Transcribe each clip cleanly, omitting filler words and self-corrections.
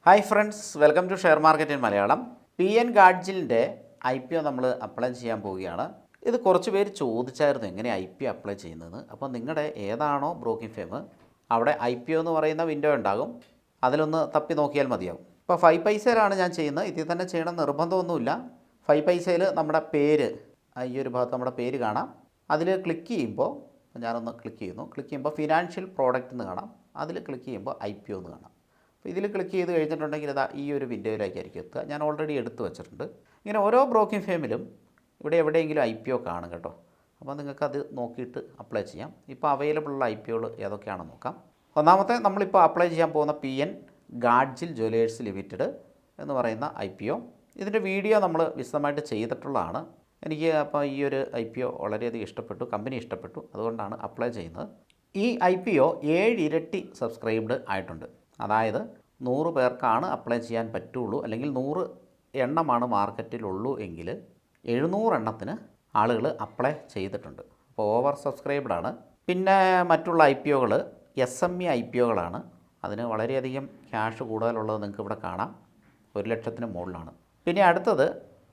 Hi friends, welcome to share market in Malayalam. PN ഗാഡ്ജിലിൻ്റെ IPO നമ്മൾ apply ചെയ്യാൻ പോവുകയാണ്. ഇത് കുറച്ച് പേര് ചോദിച്ചായിരുന്നു എങ്ങനെ IPO അപ്ലൈ ചെയ്യുന്നതെന്ന്. അപ്പോൾ നിങ്ങളുടെ ഏതാണോ ബ്രോക്കിംഗ് ഫേം അവിടെ IPO എന്ന് പറയുന്ന വിൻഡോ ഉണ്ടാകും, അതിലൊന്ന് തപ്പി നോക്കിയാൽ മതിയാവും. ഇപ്പോൾ 5 പൈസയിലാണ് ഞാൻ ചെയ്യുന്നത്. ഇതിൽ തന്നെ ചെയ്യണം നിർബന്ധമൊന്നുമില്ല. 5 പൈസയിൽ നമ്മുടെ പേര്, ഈ ഒരു ഭാഗത്ത് നമ്മുടെ പേര് കാണാം. അതിൽ ക്ലിക്ക് ചെയ്യുമ്പോൾ, ഞാനൊന്ന് ക്ലിക്ക് ചെയ്യുമ്പോൾ ഫിനാൻഷ്യൽ പ്രോഡക്റ്റ് എന്ന് കാണാം. അതിൽ ക്ലിക്ക് ചെയ്യുമ്പോൾ IPO എന്ന് കാണാം. അപ്പോൾ ഇതിൽ ക്ലിക്ക് ചെയ്ത് കഴിഞ്ഞിട്ടുണ്ടെങ്കിൽ ഇതാ ഈ ഒരു വിൻഡോയിലേക്കായിരിക്കും എത്തുക. ഞാൻ ഓൾറെഡി എടുത്ത് വെച്ചിട്ടുണ്ട്. ഇങ്ങനെ ഓരോ ബ്രോക്കിംഗ് ഫേമിലും ഇവിടെ എവിടെയെങ്കിലും IPO കാണും കേട്ടോ. അപ്പോൾ നിങ്ങൾക്കത് നോക്കിയിട്ട് അപ്ലൈ ചെയ്യാം. ഇപ്പോൾ അവൈലബിളുള്ള IPOകൾ ഏതൊക്കെയാണെന്ന് നോക്കാം. ഒന്നാമത്തെ നമ്മളിപ്പോൾ അപ്ലൈ ചെയ്യാൻ പോകുന്ന PN ഗാഡ്ജിൽ ജ്വല്ലേഴ്സ് ലിമിറ്റഡ് എന്ന് പറയുന്ന IPO. ഇതിൻ്റെ വീഡിയോ നമ്മൾ വിശദമായിട്ട് ചെയ്തിട്ടുള്ളതാണ്. എനിക്ക് അപ്പോൾ ഈ ഒരു IPO വളരെയധികം ഇഷ്ടപ്പെട്ടു, കമ്പനി ഇഷ്ടപ്പെട്ടു, അതുകൊണ്ടാണ് അപ്ലൈ ചെയ്യുന്നത്. ഈ IPO 7 ഇരട്ടി സബ്സ്ക്രൈബ്ഡ് ആയിട്ടുണ്ട്. അതായത് 100 പേർക്കാണ് അപ്ലൈ ചെയ്യാൻ പറ്റുള്ളൂ, അല്ലെങ്കിൽ 100 എണ്ണമാണ് മാർക്കറ്റിലുള്ളൂ എങ്കിൽ 700 എണ്ണത്തിന് ആളുകൾ അപ്ലൈ ചെയ്തിട്ടുണ്ട്. അപ്പോൾ ഓവർ സബ്സ്ക്രൈബ്ഡ് ആണ്. പിന്നെ മറ്റുള്ള IPOകൾ SME IPOകളാണ്. അതിന് വളരെയധികം ക്യാഷ് കൂടുതലുള്ളത് നിങ്ങൾക്ക് ഇവിടെ കാണാം. 1 ലക്ഷത്തിന് മുകളിലാണ്. പിന്നെ അടുത്തത്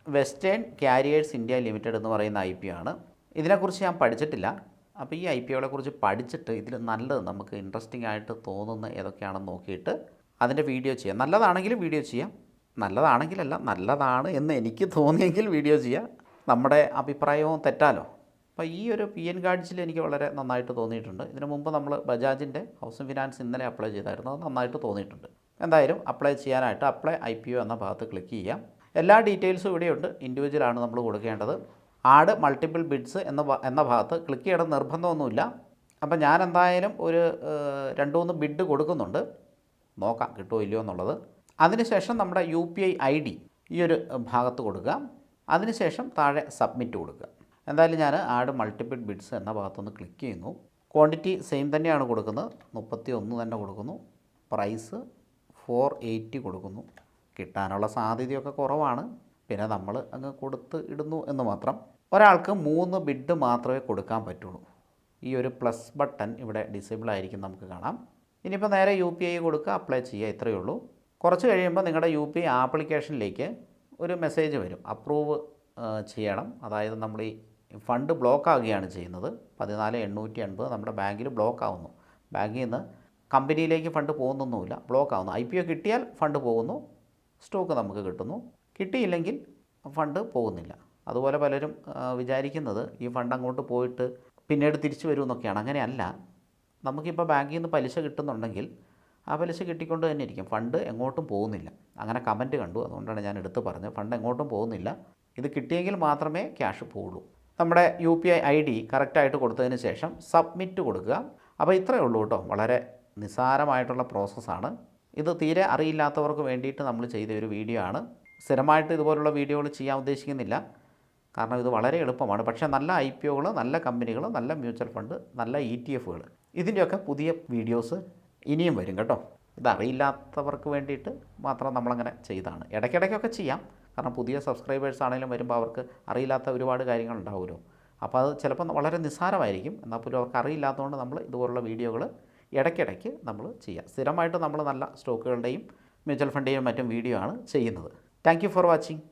വെസ്റ്റേൺ കാരിയേഴ്സ് ഇന്ത്യ ലിമിറ്റഡ് എന്ന് പറയുന്ന IPO ആണ്. ഇതിനെക്കുറിച്ച് ഞാൻ പഠിച്ചിട്ടില്ല. അപ്പോൾ ഈ IPOകളെക്കുറിച്ച് പഠിച്ചിട്ട് ഇതിൽ നല്ലത് നമുക്ക് ഇൻട്രസ്റ്റിംഗ് ആയിട്ട് തോന്നുന്ന ഏതൊക്കെയാണെന്ന് നോക്കിയിട്ട് അതിൻ്റെ വീഡിയോ ചെയ്യാം. നല്ലതാണെങ്കിൽ വീഡിയോ ചെയ്യാം, നല്ലതാണെങ്കിലല്ല, നല്ലതാണ് എന്ന് എനിക്ക് തോന്നിയെങ്കിൽ വീഡിയോ ചെയ്യാം. നമ്മുടെ അഭിപ്രായവും തെറ്റാലോ. അപ്പോൾ ഈ ഒരു PN ഗാഡ്ജിൽ എനിക്ക് വളരെ നന്നായിട്ട് തോന്നിയിട്ടുണ്ട്. ഇതിനു മുമ്പ് നമ്മൾ ബജാജിൻ്റെ ഹൗസിംഗ് ഫിനാൻസ് ഇന്നലെ അപ്ലൈ ചെയ്തായിരുന്നു, അത് നന്നായിട്ട് തോന്നിയിട്ടുണ്ട്. എന്തായാലും അപ്ലൈ ചെയ്യാനായിട്ട് അപ്ലൈ IPO എന്ന ഭാഗത്ത് ക്ലിക്ക് ചെയ്യാം. എല്ലാ ഡീറ്റെയിൽസും ഇവിടെയുണ്ട്. ഇൻഡിവിജ്വലാണ് നമ്മൾ കൊടുക്കേണ്ടത്. ആഡ് മൾട്ടിപ്പിൾ ബിഡ്സ് എന്ന ഭാഗത്ത് ക്ലിക്ക് ചെയ്യണം നിർബന്ധമൊന്നുമില്ല. അപ്പം ഞാൻ എന്തായാലും ഒരു 2-3 ബിഡ് കൊടുക്കുന്നുണ്ട്, നോക്കാം കിട്ടുമോ ഇല്ലയോ എന്നുള്ളത്. അതിനുശേഷം നമ്മുടെ UPI ID ഈ ഒരു ഭാഗത്ത് കൊടുക്കുക. അതിനുശേഷം താഴെ സബ്മിറ്റ് കൊടുക്കുക. എന്തായാലും ഞാൻ ആഡ് മൾട്ടിപ്പിൾ ബിഡ്സ് എന്ന ഭാഗത്തൊന്ന് ക്ലിക്ക് ചെയ്യുന്നു. ക്വാണ്ടിറ്റി സെയിം തന്നെയാണ് കൊടുക്കുന്നത്, 31 തന്നെ കൊടുക്കുന്നു. പ്രൈസ് 480 കൊടുക്കുന്നു. കിട്ടാനുള്ള സാധ്യതയൊക്കെ കുറവാണ്. പിന്നെ നമ്മൾ അങ്ങ് കൊടുത്ത് ഇടുന്നു എന്ന് മാത്രം. ഒരാൾക്ക് 3 ബിഡ് മാത്രമേ കൊടുക്കാൻ പറ്റുള്ളൂ. ഈ ഒരു പ്ലസ് ബട്ടൺ ഇവിടെ ഡിസേബിൾ ആയിരിക്കും, നമുക്ക് കാണാം. ഇനിയിപ്പോൾ നേരെ UPI കൊടുക്കുക, അപ്ലൈ ചെയ്യുക, ഇത്രയേ ഉള്ളൂ. കുറച്ച് കഴിയുമ്പോൾ നിങ്ങളുടെ UPI ആപ്ലിക്കേഷനിലേക്ക് ഒരു മെസ്സേജ് വരും, അപ്രൂവ് ചെയ്യണം. അതായത് നമ്മൾ ഈ ഫണ്ട് ബ്ലോക്ക് ആകുകയാണ് ചെയ്യുന്നത്. 14,880 നമ്മുടെ ബാങ്കിൽ ബ്ലോക്ക് ആവുന്നു. ബാങ്കിൽ നിന്ന് കമ്പനിയിലേക്ക് ഫണ്ട് പോകുന്നൊന്നുമില്ല, ബ്ലോക്ക് ആവുന്നു. IPO കിട്ടിയാൽ ഫണ്ട് പോകുന്നു, സ്റ്റോക്ക് നമുക്ക് കിട്ടുന്നു. കിട്ടിയില്ലെങ്കിൽ ഫണ്ട് പോകുന്നില്ല. അതുപോലെ പലരും വിചാരിക്കുന്നത് ഈ ഫണ്ട് അങ്ങോട്ട് പോയിട്ട് പിന്നീട് തിരിച്ചു വരുമെന്നൊക്കെയാണ്. അങ്ങനെയല്ല. നമുക്കിപ്പോൾ ബാങ്കിൽ നിന്ന് പലിശ കിട്ടുന്നുണ്ടെങ്കിൽ ആ പലിശ കിട്ടിക്കൊണ്ട് തന്നെ ഇരിക്കും, ഫണ്ട് എങ്ങോട്ടും പോകുന്നില്ല. അങ്ങനെ കമൻറ്റ് കണ്ടു, അതുകൊണ്ടാണ് ഞാൻ എടുത്ത് പറഞ്ഞത്. ഫണ്ട് എങ്ങോട്ടും പോകുന്നില്ല, ഇത് കിട്ടിയെങ്കിൽ മാത്രമേ ക്യാഷ് പോവുള്ളൂ. നമ്മുടെ UPI ID കറക്റ്റായിട്ട് കൊടുത്തതിന് ശേഷം സബ്മിറ്റ് കൊടുക്കുക. അപ്പോൾ ഇത്രയേ ഉള്ളൂ കേട്ടോ. വളരെ നിസ്സാരമായിട്ടുള്ള പ്രോസസ്സാണ്. ഇത് തീരെ അറിയില്ലാത്തവർക്ക് വേണ്ടിയിട്ട് നമ്മൾ ചെയ്ത ഒരു വീഡിയോ ആണ്. സ്ഥിരമായിട്ട് ഇതുപോലുള്ള വീഡിയോകൾ ചെയ്യാൻ ഉദ്ദേശിക്കുന്നില്ല, കാരണം ഇത് വളരെ എളുപ്പമാണ്. പക്ഷേ നല്ല IPOകൾ, നല്ല കമ്പനികൾ, നല്ല മ്യൂച്വൽ ഫണ്ട്, നല്ല ETFകൾ, ഇതിൻ്റെയൊക്കെ പുതിയ വീഡിയോസ് ഇനിയും വരും കേട്ടോ. ഇതറിയില്ലാത്തവർക്ക് വേണ്ടിയിട്ട് മാത്രം നമ്മളങ്ങനെ ചെയ്താണ്. ഇടയ്ക്കിടയ്ക്കൊക്കെ ചെയ്യാം, കാരണം പുതിയ സബ്സ്ക്രൈബേഴ്സ് ആണെങ്കിലും വരുമ്പോൾ അവർക്ക് അറിയില്ലാത്ത ഒരുപാട് കാര്യങ്ങളുണ്ടാവുമല്ലോ. അപ്പോൾ അത് ചിലപ്പോൾ വളരെ നിസ്സാരമായിരിക്കും. എന്നാൽ പോലും അവർക്ക് അറിയില്ലാത്തതുകൊണ്ട് നമ്മൾ ഇതുപോലുള്ള വീഡിയോകൾ ഇടയ്ക്കിടയ്ക്ക് നമ്മൾ ചെയ്യാം. സ്ഥിരമായിട്ട് നമ്മൾ നല്ല സ്റ്റോക്കുകളുടെയും മ്യൂച്വൽ ഫണ്ടിൻ്റെയും മറ്റും വീഡിയോ ആണ് ചെയ്യുന്നത്. Thank you for watching.